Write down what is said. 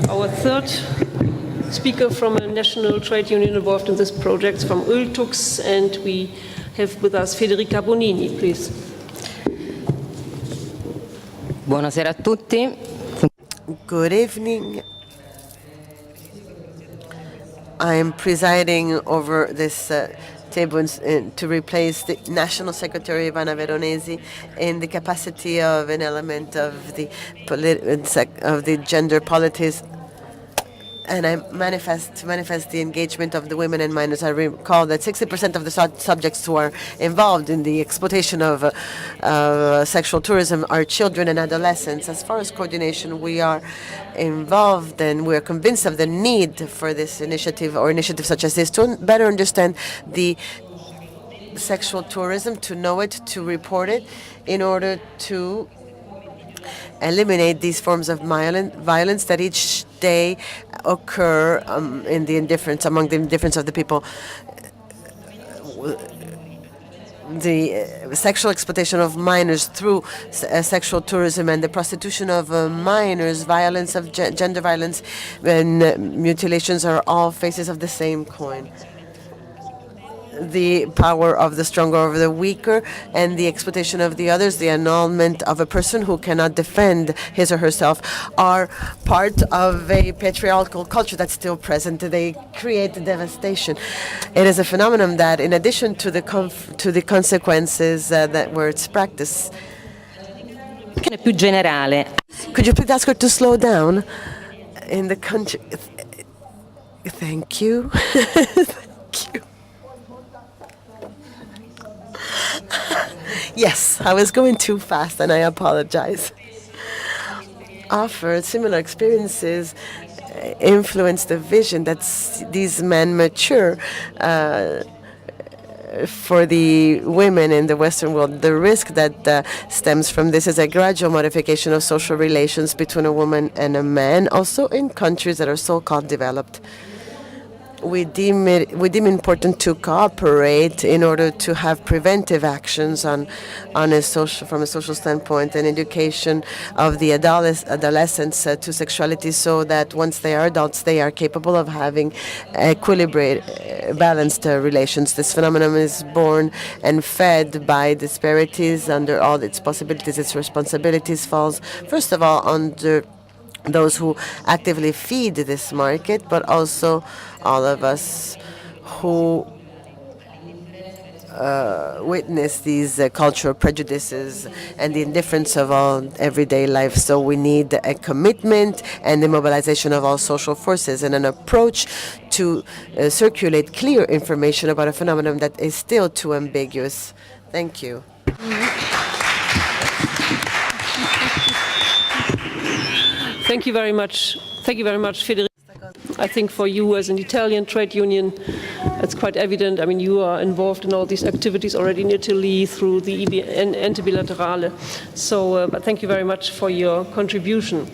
our third speaker from a national trade union involved in this project from UILTuCS, and we have with us Federica Bonini, please. Buonasera a tutti. Good evening. I am presiding over this table to replace the National Secretary Ivana Veronesi in the capacity of an element of the gender politics. And I manifest the engagement of the women and minors. I recall that 60% of the subjects who are involved in the exploitation of sexual tourism are children and adolescents. As far as coordination, we are involved and we are convinced of the need for this initiative or initiatives such as this to better understand the sexual tourism, to know it, to report it, in order to eliminate these forms of violence that each day occur in the indifference, among the indifference of the people. The sexual exploitation of minors through sexual tourism and the prostitution of minors, violence of gender violence, and mutilations are all faces of the same coin. The power of the stronger over the weaker, and the exploitation of the others, the annulment of a person who cannot defend his or herself, are part of a patriarchal culture that's still present. They create devastation. It is a phenomenon that, in addition to the consequences that were its practice. Più generale. Could you please ask her to slow down? In the country. Thank you. Thank you. Yes, I was going too fast and I apologize. Offered similar experiences influence the vision that these men mature for the women in the Western world. The risk that stems from this is a gradual modification of social relations between a woman and a man, also in countries that are so-called developed. We deem important to cooperate in order to have preventive actions from a social standpoint, and education of the adolescents to sexuality, so that once they are adults, they are capable of having balanced relations. This phenomenon is born and fed by disparities. Under all its possibilities, its responsibilities falls, first of all, under those who actively feed this market, but also all of us who witness these cultural prejudices and the indifference of all everyday life. So we need a commitment and the mobilization of all social forces and an approach to circulate clear information about a phenomenon that is still too ambiguous. Thank you. Thank you very much. Thank you very much, Federica. I think for you as an Italian trade union, it's quite evident. I mean, you are involved in all these activities already in Italy through the Ente Bilaterale. So, but thank you very much for your contribution.